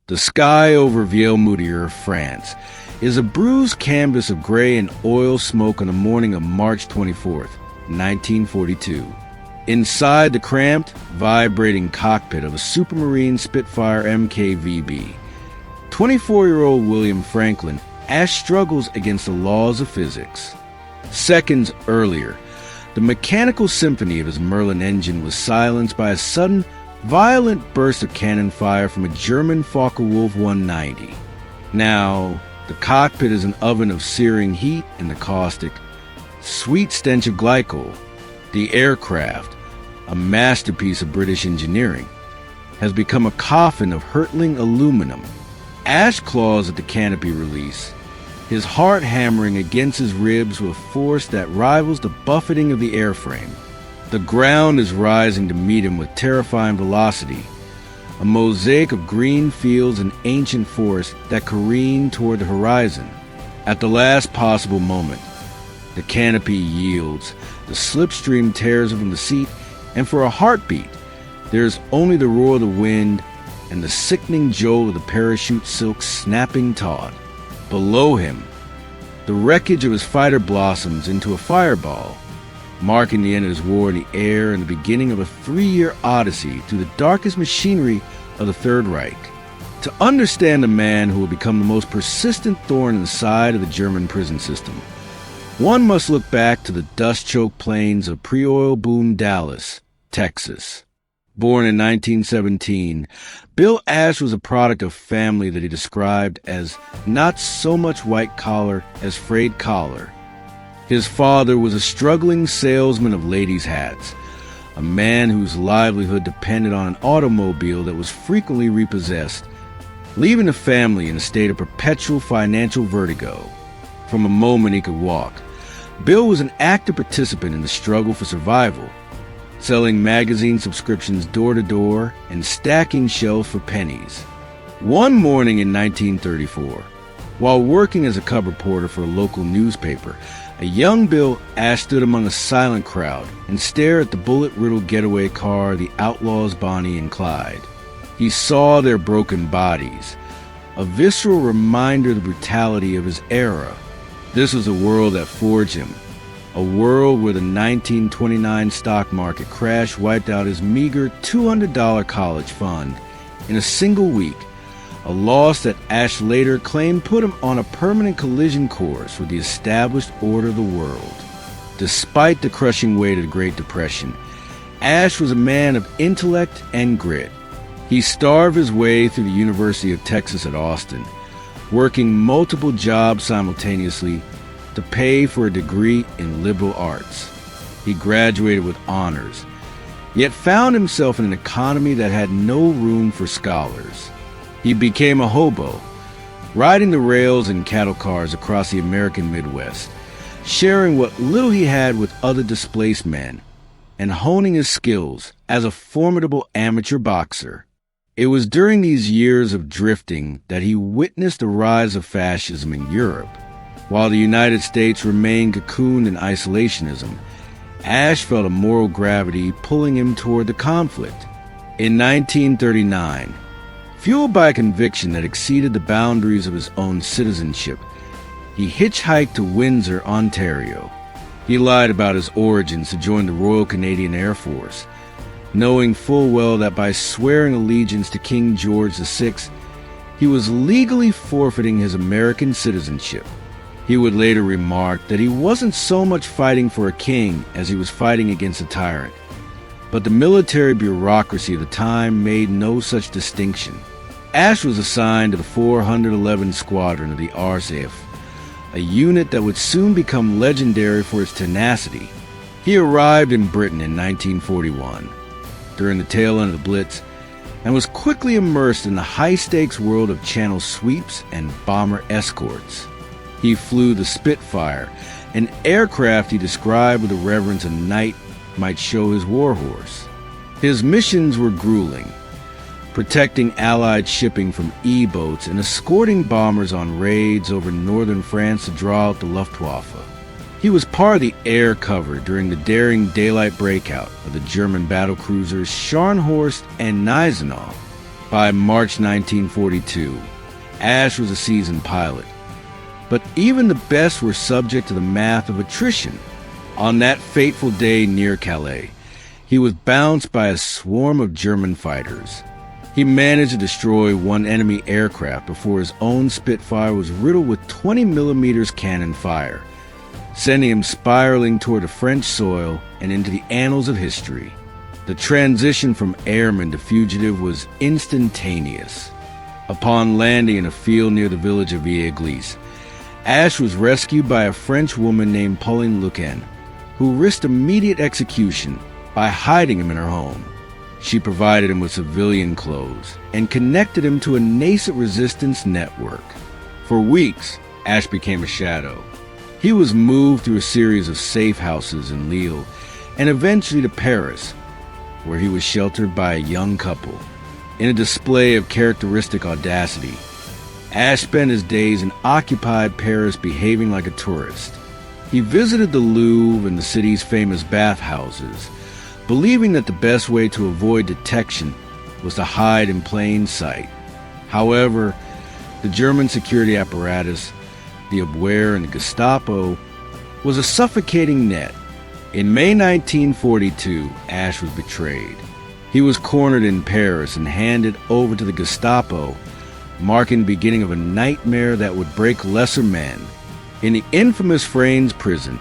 The sky over Vielmeutier, France, is a bruised canvas of gray and oil smoke on the morning of March 24th, 1942. Inside the cramped, vibrating cockpit of a Supermarine Spitfire MKVB, 24-year-old William Franklin struggles against the laws of physics. Seconds earlier, the mechanical symphony of his Merlin engine was silenced by a sudden, violent burst of cannon fire from a German Focke-Wulf 190. Now, the cockpit is an oven of searing heat and the caustic, sweet stench of glycol. The aircraft, a masterpiece of British engineering, has become a coffin of hurtling aluminum. Ash claws at the canopy release, his heart hammering against his ribs with a force that rivals the buffeting of the airframe. The ground is rising to meet him with terrifying velocity, a mosaic of green fields and ancient forests that careen toward the horizon. At the last possible moment, the canopy yields, the slipstream tears from the seat, and for a heartbeat, there is only the roar of the wind and the sickening jolt of the parachute silk snapping taut. Below him, the wreckage of his fighter blossoms into a fireball, marking the end of his war in the air and the beginning of a 3-year odyssey through the darkest machinery of the Third Reich. To understand a man who will become the most persistent thorn in the side of the German prison system, one must look back to the dust-choked plains of pre-oil boom Dallas, Texas. Born in 1917, Bill Ash was a product of family that he described as not so much white-collar as frayed collar. His father was a struggling salesman of ladies' hats, a man whose livelihood depended on an automobile that was frequently repossessed, leaving the family in a state of perpetual financial vertigo. From the moment he could walk, Bill was an active participant in the struggle for survival, selling magazine subscriptions door to door and stacking shelves for pennies. One morning in 1934, while working as a cub reporter for a local newspaper, a young Bill Ash stood among a silent crowd and stared at the bullet-riddled getaway car of the outlaws Bonnie and Clyde. He saw their broken bodies, a visceral reminder of the brutality of his era. This was a world that forged him, a world where the 1929 stock market crash wiped out his meager $200 college fund in a single week, a loss that Ash later claimed put him on a permanent collision course with the established order of the world. Despite the crushing weight of the Great Depression, Ash was a man of intellect and grit. He starved his way through the University of Texas at Austin, working multiple jobs simultaneously to pay for a degree in liberal arts. He graduated with honors, yet found himself in an economy that had no room for scholars. He became a hobo, riding the rails in cattle cars across the American Midwest, sharing what little he had with other displaced men, and honing his skills as a formidable amateur boxer. It was during these years of drifting that he witnessed the rise of fascism in Europe. While the United States remained cocooned in isolationism, Ash felt a moral gravity pulling him toward the conflict. In 1939, fueled by a conviction that exceeded the boundaries of his own citizenship, he hitchhiked to Windsor, Ontario. He lied about his origins to join the Royal Canadian Air Force, knowing full well that by swearing allegiance to King George VI, he was legally forfeiting his American citizenship. He would later remark that he wasn't so much fighting for a king as he was fighting against a tyrant. But the military bureaucracy of the time made no such distinction. Ash was assigned to the 411 Squadron of the RSAF, a unit that would soon become legendary for its tenacity. He arrived in Britain in 1941, during the tail end of the Blitz, and was quickly immersed in the high-stakes world of channel sweeps and bomber escorts. He flew the Spitfire, an aircraft he described with the reverence a knight might show his warhorse. His missions were grueling, protecting Allied shipping from E-boats and escorting bombers on raids over northern France to draw out the Luftwaffe. He was part of the air cover during the daring daylight breakout of the German battlecruisers Scharnhorst and Gneisenau. By March 1942, Ash was a seasoned pilot. But even the best were subject to the math of attrition. On that fateful day near Calais, he was bounced by a swarm of German fighters. He managed to destroy one enemy aircraft before his own Spitfire was riddled with 20mm cannon fire, sending him spiraling toward the French soil and into the annals of history. The transition from airman to fugitive was instantaneous. Upon landing in a field near the village of Vieilleville, Ash was rescued by a French woman named Pauline Lucan, who risked immediate execution by hiding him in her home. She provided him with civilian clothes and connected him to a nascent resistance network. For weeks, Ash became a shadow. He was moved through a series of safe houses in Lille and eventually to Paris, where he was sheltered by a young couple. In a display of characteristic audacity, Ash spent his days in occupied Paris behaving like a tourist. He visited the Louvre and the city's famous bathhouses, believing that the best way to avoid detection was to hide in plain sight. However, the German security apparatus, the Abwehr and the Gestapo, was a suffocating net. In May 1942, Ash was betrayed. He was cornered in Paris and handed over to the Gestapo, marking the beginning of a nightmare that would break lesser men. In the infamous Fraines prison,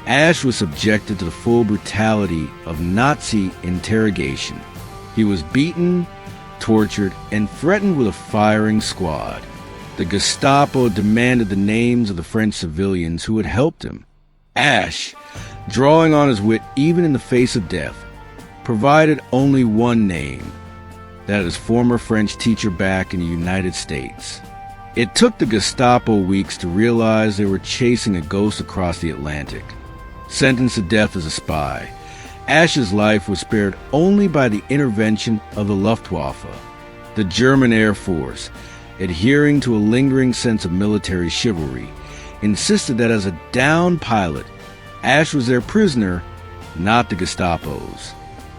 Ash was subjected to the full brutality of Nazi interrogation. He was beaten, tortured, and threatened with a firing squad. The Gestapo demanded the names of the French civilians who had helped him. Ash, drawing on his wit even in the face of death, provided only one name, that of his former French teacher back in the United States. It took the Gestapo weeks to realize they were chasing a ghost across the Atlantic. Sentenced to death as a spy, Ash's life was spared only by the intervention of the Luftwaffe, the German Air Force, adhering to a lingering sense of military chivalry, insisted that as a downed pilot, Ash was their prisoner, not the Gestapo's.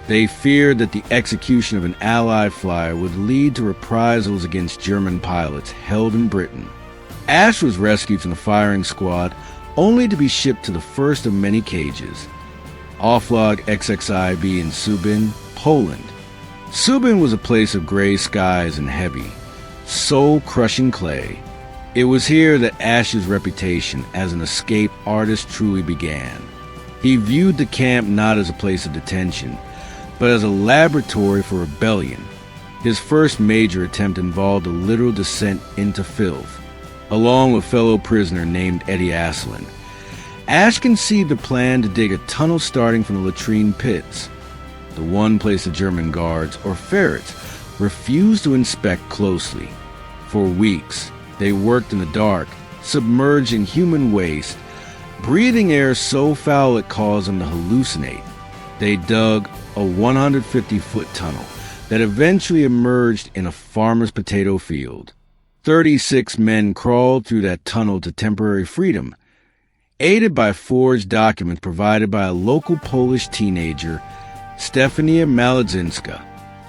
They feared that the execution of an Allied flyer would lead to reprisals against German pilots held in Britain. Ash was rescued from the firing squad only to be shipped to the first of many cages, Oflag XXI-B in Subin, Poland. Subin was a place of gray skies and heavy, soul-crushing clay. It was here that Ash's reputation as an escape artist truly began. He viewed the camp not as a place of detention, but as a laboratory for rebellion. His first major attempt involved a literal descent into filth, along with fellow prisoner named Eddie Aslan. Ash conceived a plan to dig a tunnel starting from the latrine pits, the one place the German guards, or ferrets, refused to inspect closely. For weeks, they worked in the dark, submerged in human waste, breathing air so foul it caused them to hallucinate. They dug a 150-foot tunnel that eventually emerged in a farmer's potato field. 36 men crawled through that tunnel to temporary freedom, aided by forged documents provided by a local Polish teenager, Stefania Malazynska.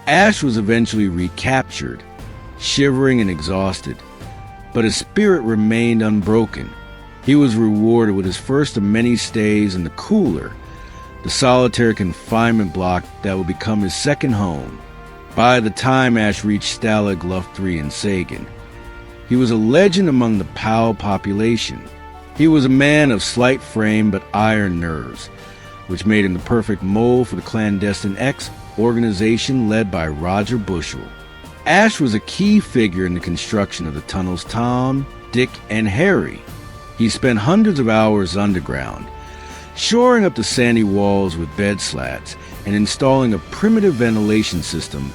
Ash was eventually recaptured, shivering and exhausted, but his spirit remained unbroken. He was rewarded with his first of many stays in the cooler, the solitary confinement block that would become his second home. By the time Ash reached Stalag Luft 3 in Sagan, he was a legend among the POW population. He was a man of slight frame but iron nerves, which made him the perfect mold for the clandestine X organization led by Roger Bushell. Ash was a key figure in the construction of the tunnels Tom, Dick, and Harry. He spent hundreds of hours underground, shoring up the sandy walls with bed slats and installing a primitive ventilation system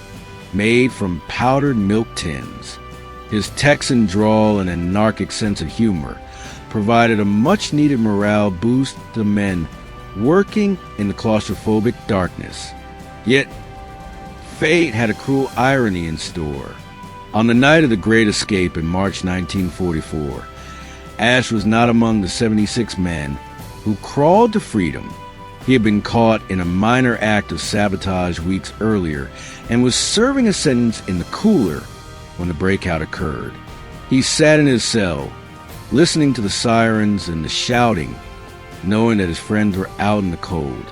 made from powdered milk tins. His Texan drawl and anarchic sense of humor provided a much-needed morale boost to men working in the claustrophobic darkness. Yet, fate had a cruel irony in store. On the night of the Great Escape in March 1944, Ash was not among the 76 men who crawled to freedom. He had been caught in a minor act of sabotage weeks earlier and was serving a sentence in the cooler when the breakout occurred. He sat in his cell, listening to the sirens and the shouting, knowing that his friends were out in the cold.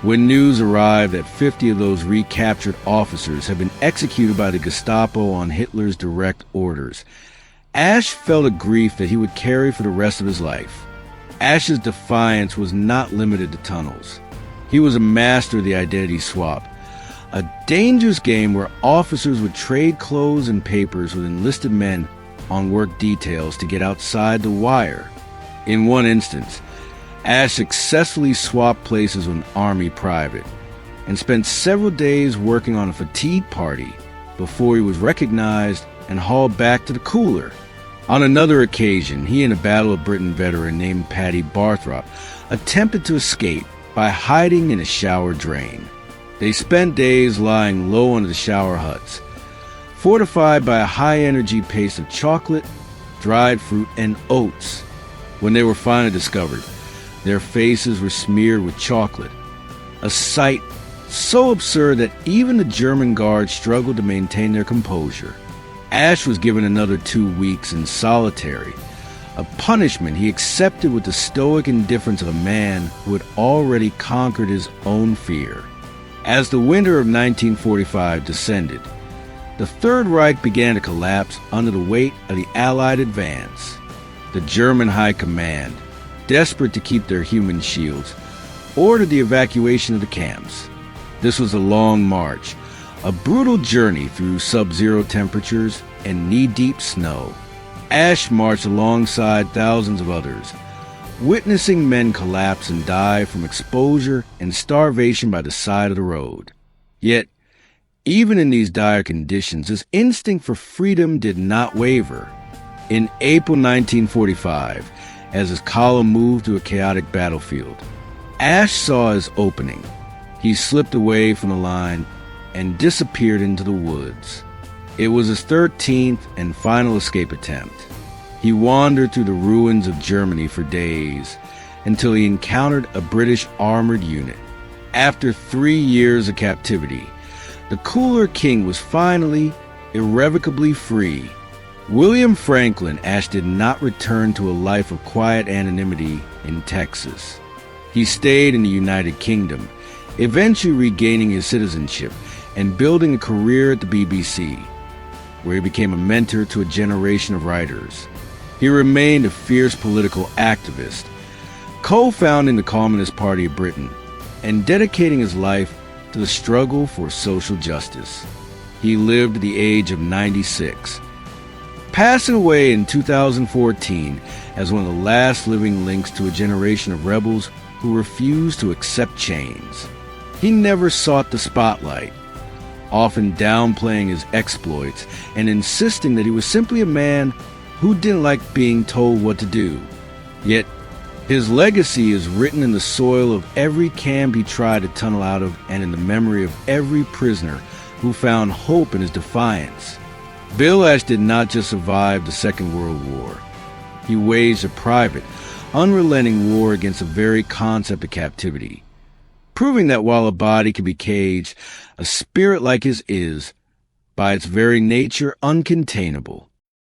When news arrived that 50 of those recaptured officers had been executed by the Gestapo on Hitler's direct orders, Ash felt a grief that he would carry for the rest of his life. Ash's defiance was not limited to tunnels. He was a master of the identity swap, a dangerous game where officers would trade clothes and papers with enlisted men on work details to get outside the wire. In one instance, Ash successfully swapped places with an Army private and spent several days working on a fatigue party before he was recognized and hauled back to the cooler. On another occasion, he and a Battle of Britain veteran named Paddy Barthrop attempted to escape by hiding in a shower drain. They spent days lying low under the shower huts, fortified by a high-energy paste of chocolate, dried fruit, and oats. When they were finally discovered, their faces were smeared with chocolate, a sight so absurd that even the German guards struggled to maintain their composure. Ash was given another 2 weeks in solitary, a punishment he accepted with the stoic indifference of a man who had already conquered his own fear. As the winter of 1945 descended, the Third Reich began to collapse under the weight of the Allied advance. The German High Command, desperate to keep their human shields, ordered the evacuation of the camps. This was a long march, a brutal journey through sub-zero temperatures and knee-deep snow. Ash marched alongside thousands of others, witnessing men collapse and die from exposure and starvation by the side of the road. Yet, even in these dire conditions, his instinct for freedom did not waver. In April 1945, as his column moved through a chaotic battlefield, Ash saw his opening. He slipped away from the line and disappeared into the woods. It was his 13th and final escape attempt. He wandered through the ruins of Germany for days until he encountered a British armored unit. After 3 years of captivity, the cooler king was finally, irrevocably free. William Franklin Ash did not return to a life of quiet anonymity in Texas. He stayed in the United Kingdom, eventually regaining his citizenship and building a career at the BBC, where he became a mentor to a generation of writers. He remained a fierce political activist, co-founding the Communist Party of Britain and dedicating his life to the struggle for social justice. He lived at the age of 96, passing away in 2014 as one of the last living links to a generation of rebels who refused to accept chains. He never sought the spotlight, often downplaying his exploits and insisting that he was simply a man who didn't like being told what to do. Yet, his legacy is written in the soil of every camp he tried to tunnel out of and in the memory of every prisoner who found hope in his defiance. Bill Ash did not just survive the Second World War. He waged a private, unrelenting war against the very concept of captivity, proving that while a body can be caged, a spirit like his is, by its very nature, uncontainable.